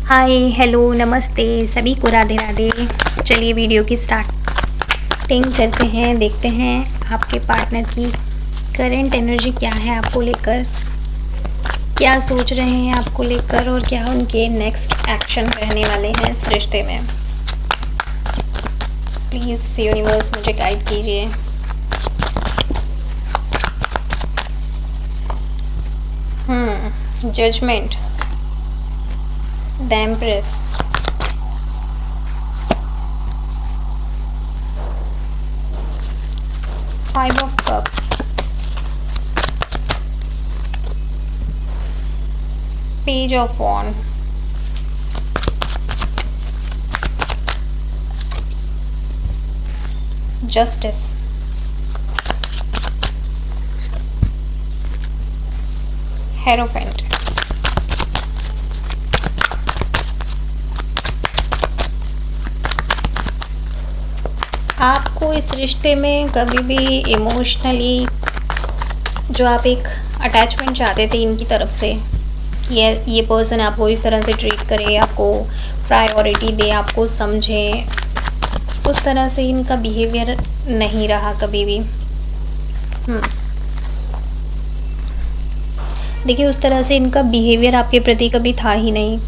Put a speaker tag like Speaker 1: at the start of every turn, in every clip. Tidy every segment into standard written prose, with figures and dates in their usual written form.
Speaker 1: Hi hello नमस्ते सभी को राधे राधे। चलिए वीडियो की स्टार्टिंग करते हैं। देखते हैं आपके पार्टनर की करंट एनर्जी क्या है आपको लेकर, क्या सोच रहे हैं आपको लेकर और क्या उनके नेक्स्ट एक्शन रहने वाले हैं इस रिश्ते में। प्लीज़ यूनिवर्स मुझे गाइड कीजिए। Judgement, the empress, five of cup, page of wand, justice, hierophant. आपको इस रिश्ते में कभी भी इमोशनली जो आप एक अटैचमेंट चाहते थे इनकी तरफ से कि ये पर्सन आपको इस तरह से ट्रीट करे, आपको प्रायोरिटी दे, आपको समझे, उस तरह से इनका बिहेवियर नहीं रहा कभी भी। देखिए उस तरह से इनका बिहेवियर आपके प्रति कभी था ही नहीं।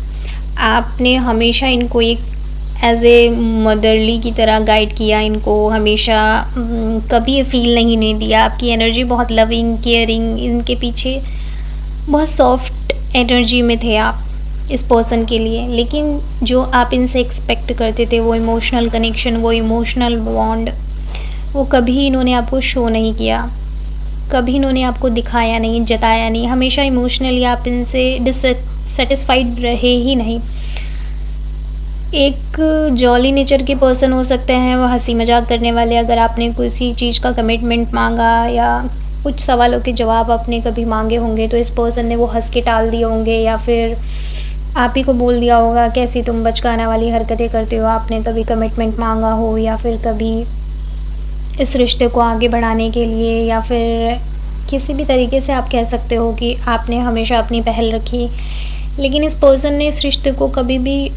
Speaker 1: आपने हमेशा इनको एक एज ए मदरली की तरह गाइड किया, इनको हमेशा कभी ये फील नहीं दिया। आपकी एनर्जी बहुत लविंग केयरिंग, इनके पीछे बहुत सॉफ्ट एनर्जी में थे आप इस पर्सन के लिए। लेकिन जो आप इनसे एक्सपेक्ट करते थे वो इमोशनल कनेक्शन, वो इमोशनल बॉन्ड, वो कभी इन्होंने आपको शो नहीं किया, कभी इन्होंने आपको दिखाया नहीं, जताया नहीं। हमेशा इमोशनली आप इनसे डिससेटिस्फाइड रहे ही नहीं। एक जॉली नेचर के पर्सन हो सकते हैं, वो हंसी मजाक करने वाले। अगर आपने किसी चीज़ का कमिटमेंट मांगा या कुछ सवालों के जवाब आपने कभी मांगे होंगे तो इस पर्सन ने वो हंस के टाल दिए होंगे, या फिर आप ही को बोल दिया होगा कैसी तुम बचकाना वाली हरकतें करते हो। आपने कभी कमिटमेंट मांगा हो या फिर कभी इस रिश्ते को आगे बढ़ाने के लिए, या फिर किसी भी तरीके से आप कह सकते हो कि आपने हमेशा अपनी पहल रखी। लेकिन इस पर्सन ने इस रिश्ते को कभी भी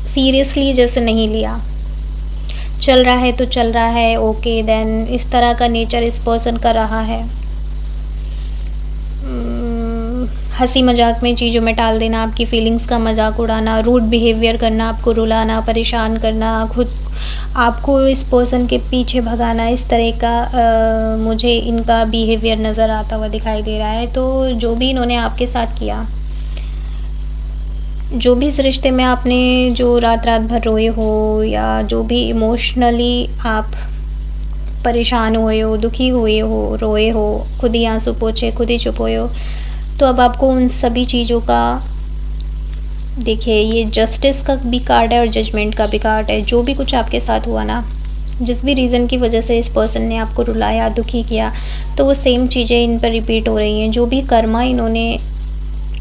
Speaker 1: सीरियसली जैसे नहीं लिया। चल रहा है तो चल रहा है, ओके देन, इस तरह का नेचर इस पर्सन का रहा है। हंसी मजाक में चीज़ों में टाल देना, आपकी फीलिंग्स का मजाक उड़ाना, रूड बिहेवियर करना, आपको रुलाना, परेशान करना, खुद आपको इस पर्सन के पीछे भगाना, इस तरह का मुझे इनका बिहेवियर नज़र आता हुआ दिखाई दे रहा है। तो जो भी इन्होंने आपके साथ किया, जो भी इस रिश्ते में आपने जो रात रात भर रोए हो, या जो भी इमोशनली आप परेशान हुए हो, दुखी हुए हो, रोए हो, खुद ही आंसू पोंछे, खुद ही चुप हुए हो, तो अब आपको उन सभी चीज़ों का, देखिए ये जस्टिस का भी कार्ड है और जजमेंट का भी कार्ड है। जो भी कुछ आपके साथ हुआ ना, जिस भी रीज़न की वजह से इस पर्सन ने आपको रुलाया, दुखी किया, तो वो सेम चीज़ें इन पर रिपीट हो रही हैं। जो भी कर्मा इन्होंने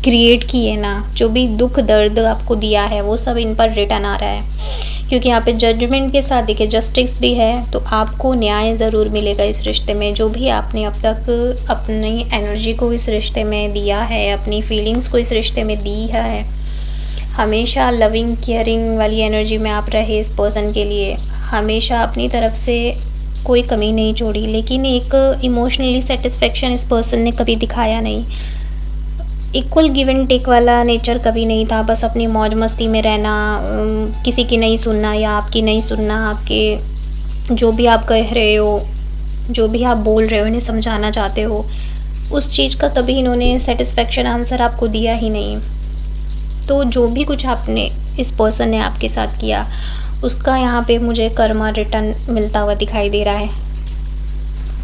Speaker 1: क्रिएट किए ना, जो भी दुख दर्द आपको दिया है, वो सब इन पर रिटर्न आ रहा है। क्योंकि यहाँ पे जजमेंट के साथ देखिए जस्टिस भी है, तो आपको न्याय ज़रूर मिलेगा इस रिश्ते में। जो भी आपने अब तक अपनी एनर्जी को इस रिश्ते में दिया है, अपनी फीलिंग्स को इस रिश्ते में दी है, हमेशा लविंग केयरिंग वाली एनर्जी में आप रहे इस पर्सन के लिए, हमेशा अपनी तरफ से कोई कमी नहीं छोड़ी। लेकिन एक इमोशनली सेटिस्फेक्शन इस पर्सन ने कभी दिखाया नहीं। इक्वल गिव एंड टेक वाला नेचर कभी नहीं था। बस अपनी मौज मस्ती में रहना, किसी की नहीं सुनना या आपकी नहीं सुनना, आपके जो भी आप कह रहे हो, जो भी आप बोल रहे हो, इन्हें समझाना चाहते हो, उस चीज़ का कभी इन्होंने सेटिस्फेक्शन आंसर आपको दिया ही नहीं। तो जो भी कुछ आपने इस पर्सन ने आपके साथ किया, उसका यहाँ पे मुझे कर्मा रिटर्न मिलता हुआ दिखाई दे रहा है।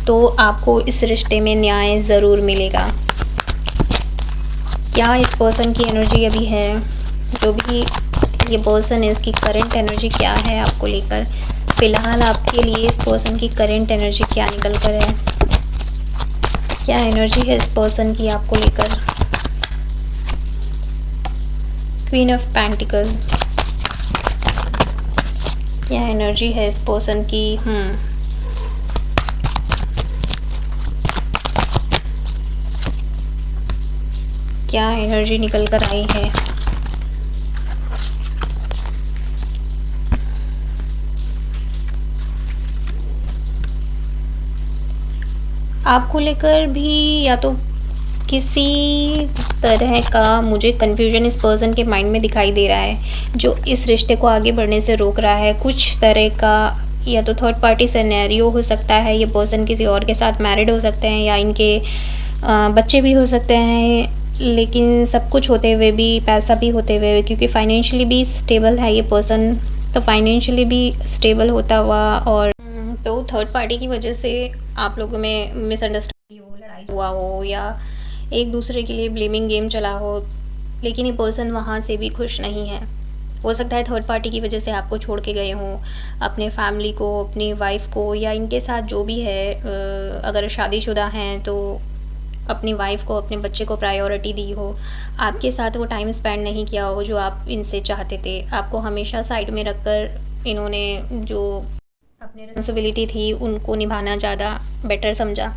Speaker 1: तो आपको इस रिश्ते में न्याय ज़रूर मिलेगा। क्या इस पर्सन की एनर्जी अभी है, जो भी ये पर्सन है, इसकी करंट एनर्जी क्या है आपको लेकर, फ़िलहाल आपके लिए इस पर्सन की करंट एनर्जी क्या निकल कर है, क्या एनर्जी है इस पर्सन की आपको लेकर। क्वीन ऑफ पेंटिकल, क्या एनर्जी है इस पर्सन की। क्या एनर्जी निकल कर आई है। आपको लेकर भी या तो किसी तरह का मुझे कन्फ्यूजन इस पर्सन के माइंड में दिखाई दे रहा है, जो इस रिश्ते को आगे बढ़ने से रोक रहा है। कुछ तरह का या तो थर्ड पार्टी सिनेरियो हो सकता है, ये पर्सन किसी और के साथ मैरिड हो सकते हैं, या इनके बच्चे भी हो सकते हैं। लेकिन सब कुछ होते हुए भी, पैसा भी होते हुए, क्योंकि फाइनेंशियली भी स्टेबल है ये पर्सन, तो फाइनेंशियली भी स्टेबल होता हुआ, और तो थर्ड पार्टी की वजह से आप लोगों में मिसअंडरस्टैंडिंग हो, लड़ाई हुआ हो, या एक दूसरे के लिए ब्लेमिंग गेम चला हो, लेकिन ये पर्सन वहाँ से भी खुश नहीं है। हो सकता है थर्ड पार्टी की वजह से आपको छोड़ के गए हों, अपने फैमिली को, अपनी वाइफ को, या इनके साथ जो भी है, अगर शादीशुदा हैं तो अपनी वाइफ को, अपने बच्चे को प्रायोरिटी दी हो, आपके साथ वो टाइम स्पेंड नहीं किया हो जो आप इनसे चाहते थे। आपको हमेशा साइड में रखकर इन्होंने जो अपनी रिस्पॉन्सिबिलिटी थी उनको निभाना ज़्यादा बेटर समझा।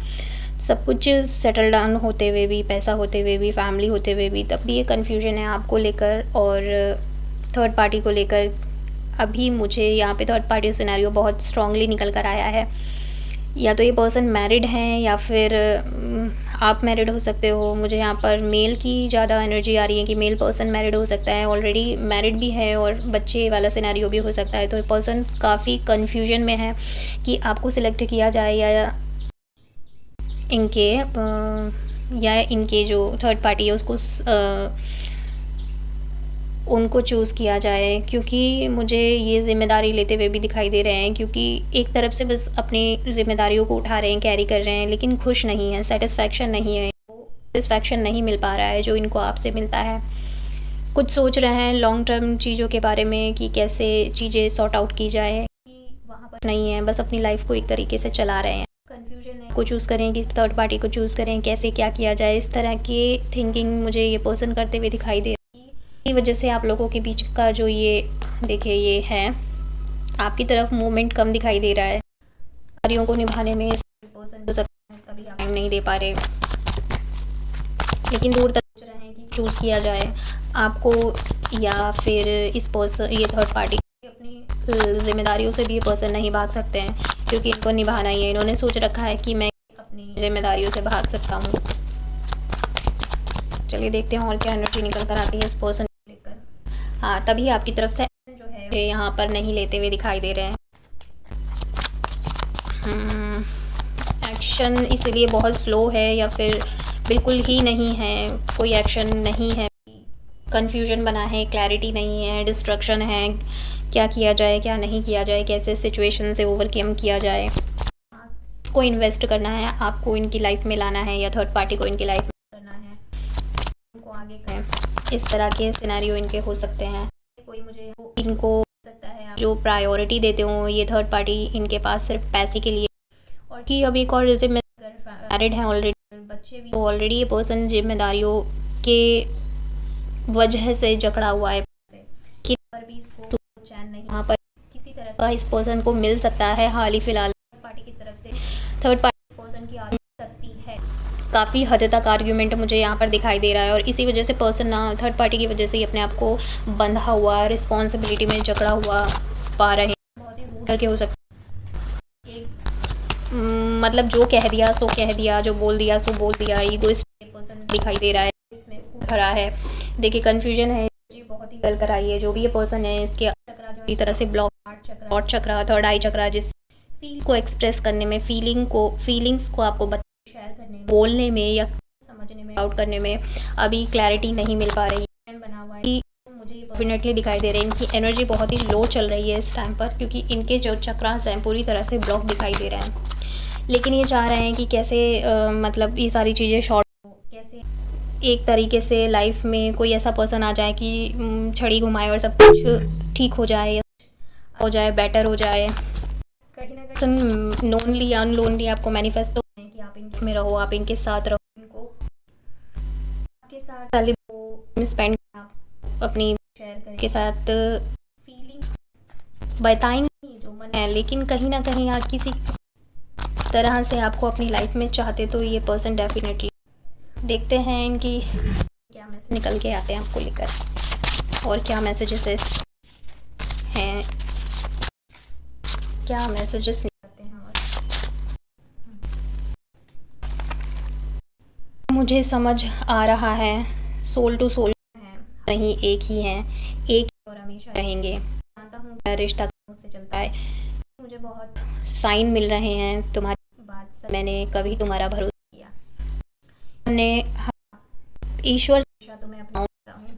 Speaker 1: सब कुछ सेटल डाउन होते हुए भी, पैसा होते हुए भी, फैमिली होते हुए भी, तब भी ये कन्फ्यूजन है आपको लेकर और थर्ड पार्टी को लेकर। अभी मुझे यहाँ पे थर्ड पार्टी सिनेरियो बहुत स्ट्रांगली निकल कर आया है। या तो ये पर्सन मैरिड हैं, या फिर आप मैरिड हो सकते हो। मुझे यहाँ पर मेल की ज़्यादा एनर्जी आ रही है कि मेल पर्सन मैरिड हो सकता है, ऑलरेडी मैरिड भी है, और बच्चे वाला सिनेरियो भी हो सकता है। तो ये पर्सन काफ़ी कन्फ्यूजन में है कि आपको सिलेक्ट किया जाए या इनके जो थर्ड पार्टी है उसको उनको चूज़ किया जाए, क्योंकि मुझे ये ज़िम्मेदारी लेते हुए भी दिखाई दे रहे हैं। क्योंकि एक तरफ से बस अपनी ज़िम्मेदारियों को उठा रहे हैं, कैरी कर रहे हैं, लेकिन खुश नहीं है, सेटिस्फैक्शन नहीं है, सेटिस्फैक्शन नहीं मिल पा रहा है जो इनको आपसे मिलता है। कुछ सोच रहे हैं लॉन्ग टर्म चीज़ों के बारे में कि कैसे चीज़ें सॉर्ट आउट की जाए, कि वहाँ पर नहीं है, बस अपनी लाइफ को एक तरीके से चला रहे हैं। कन्फ्यूजन है, को चूज़ करें कि थर्ड पार्टी को चूज़ करें, कैसे क्या किया जाए, इस तरह की थिंकिंग मुझे ये पर्सन करते हुए दिखाई दे रही है। की वजह से आप लोगों के बीच का जो ये देखिए ये है, आपकी तरफ मूवमेंट कम दिखाई दे रहा है। कार्यों को निभाने में पर्सन हो सकता है कभी आप टाइम नहीं दे पा रहे, लेकिन दूर तक सोच रहे हैं कि चूज़ किया जाए आपको, या फिर इस पर्सन, ये थर्ड पार्टी अपनी जिम्मेदारियों से भी ये पर्सन नहीं भाग सकते हैं, क्योंकि इनको निभाना ही है। इन्होंने सोच रखा है कि मैं अपनी जिम्मेदारियों से भाग सकता हूँ। चलिए देखते हैं और क्या एनर्जी निकल कर आती है इस पर्सन को लेकर। हाँ, तभी आपकी तरफ से जो है यहाँ पर नहीं लेते हुए दिखाई दे रहे हैं। एक्शन इसीलिए बहुत स्लो है, या फिर बिल्कुल ही नहीं है, कोई एक्शन नहीं है, कन्फ्यूजन बना है, क्लैरिटी नहीं है, डिस्ट्रक्शन है, क्या किया जाए, क्या नहीं किया जाए, कैसे सिचुएशन से ओवरकम किया जाए। आपको इन्वेस्ट करना है, आपको इनकी लाइफ में लाना है, या थर्ड पार्टी को इनकी लाइफ में करना है, उनको आगे करें। इस तरह के सिनेरियो इनके हो सकते हैं। कोई मुझे इनको हो सकता है जो प्रायोरिटी देते हो ये थर्ड पार्टी इनके पास सिर्फ पैसे के लिए, और कि अब एक और जैसे मैरिड हैं ऑलरेडी, बच्चे भी, ऑलरेडी ये पर्सन जिम्मेदारियों के वजह से जकड़ा हुआ है कि पर भी इसको चैन नहीं, वहाँ पर किसी तरह का इस पर्सन को मिल सकता है। हाल ही फिलहाल थर्ड पार्टी की तरफ से थर्ड पार्टी पर्सन की आ सकती है, काफ़ी हद तक आर्ग्यूमेंट मुझे यहाँ पर दिखाई दे रहा है, और इसी वजह से पर्सन ना थर्ड पार्टी की वजह से ही अपने आप को बंधा हुआ, रिस्पॉन्सिबिलिटी में जकड़ा हुआ पा रहे हैं। बहुत ही रूड करके हो सकता है, एक मतलब जो कह दिया सो कह दिया, जो बोल दिया सो बोल दिया, ईगोइस्टिक पर्सन दिखाई दे रहा है, इसमें खड़ा है। देखिए कन्फ्यूजन है जी, बहुत ही गल कर आई है। जो भी ये पर्सन है इसके चक्रा जो इस तरह से ब्लॉक, हार्ट चक्रा, थर्ड आई चक्रा, जिस फील को एक्सप्रेस करने में, फीलिंग्स को आपको शेयर करने में, बोलने में, या समझने में, आउट करने में अभी क्लैरिटी नहीं मिल पा रही है। बना हुआ है, मुझे डेफिनेटली दिखाई दे रही है इनकी एनर्जी बहुत ही लो चल रही है इस टाइम पर, क्योंकि इनके जो चक्रास हैं पूरी तरह से ब्लॉक दिखाई दे रहे हैं। लेकिन ये चाह रहे हैं कि कैसे मतलब ये सारी चीज़ें शॉर्ट हो, कैसे एक तरीके से लाइफ में कोई ऐसा पर्सन आ जाए कि छड़ी घुमाए और सब कुछ ठीक हो जाए, बेटर हो जाए। कहीं ना कहीं नोनली अनलोनली आपको मैनिफेस्ट हो कि आप इनके में रहो, आप इनके साथ रहो, इनको आपके साथ स्पेंड अपनी शेयर के साथ फीलिंग्स बताएंगे जो मन है, लेकिन कहीं ना कहीं आप किसी तरह से आपको अपनी लाइफ में चाहते तो ये पर्सन डेफिनेटली। देखते हैं इनकी क्या मैसेज निकल के आते हैं आपको लेकर, और क्या मैसेजेस हैं, क्या मैसेजेस निकलते हैं। और मुझे समझ आ रहा है सोल टू सोल है, नहीं एक ही हैं, एक ही और हमेशा रहेंगे। जानता हूँ मेरा रिश्ता मुझसे चलता है, मुझे बहुत साइन मिल रहे हैं तुम्हारी बात से, मैंने कभी तुम्हारा भरोसा किया, हमने ईश्वर से तुम्हें अपनाता हूँ।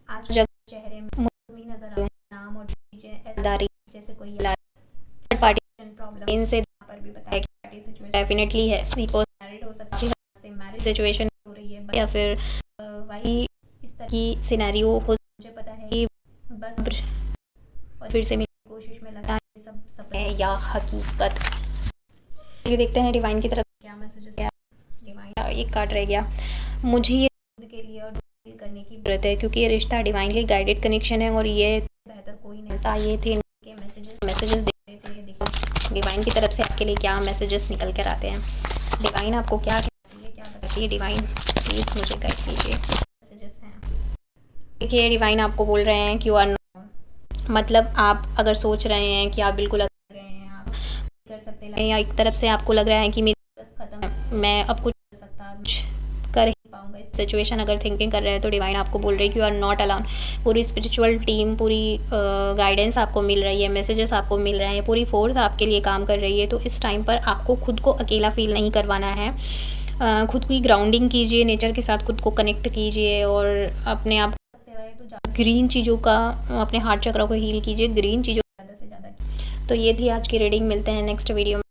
Speaker 1: आज जग चेहरे में मुझे नजर आ नाम और चीजें ऐसादारी जैसे कोई थर्ड पार्टी प्रॉब्लम इनसे पर भी बताया कि पार्टी सिचुएशन डेफिनेटली है, मैरिड हो सकती है, से मैरिज सिचुएशन हो रही है, या फिर वही इस तरह की सिनेरियो हो, मुझे पता है कि बस और फिर से मेरी कोशिश में लगा है सब सपने या हकीकत। ये देखते हैं डिवाइन की तरफ क्या मैसेजेस है। डिवाइन एक कार्ड रह गया, मुझे ये खुद के लिए और डील करने की जरूरत है, क्योंकि ये रिश्ता डिवाइनली गाइडेड कनेक्शन है और ये बेहतर कोई नहीं था। ये थे इनके मैसेजेस देखते थे, देखो डिवाइन की तरफ से आपके लिए क्या मैसेजेस निकल कर आते हैं, डिवाइन आपको क्या कहती है, क्या बताती है डिवाइन, प्लीज़ मुझे गाइड कीजिए। मैसेजेस हैं, देखिए डिवाइन आपको बोल रहे हैं कि यू आर, मतलब आप अगर सोच रहे हैं कि आप बिल्कुल अकेले गए हैं, आप कर सकते हैं, या एक तरफ से आपको लग रहा है कि मेरी बस खत्म है, मैं अब कुछ कर सकता, कुछ कर ही पाऊंगा इस सिचुएशन, अगर थिंकिंग कर रहे हैं तो डिवाइन आपको बोल रही है कि यू आर नॉट अलोन। पूरी स्पिरिचुअल टीम, पूरी गाइडेंस आपको मिल रही है, मैसेजेस आपको मिल रहे हैं, पूरी फोर्स आपके लिए काम कर रही है। तो इस टाइम पर आपको खुद को अकेला फील नहीं करवाना है, खुद की ग्राउंडिंग कीजिए, नेचर के साथ खुद को कनेक्ट कीजिए और अपने आप तो ग्रीन चीज़ों का, अपने हार्ट चक्र को हील कीजिए, ग्रीन चीज़ों ज़्यादा से ज़्यादा। तो ये थी आज की रीडिंग, मिलते हैं नेक्स्ट वीडियो में।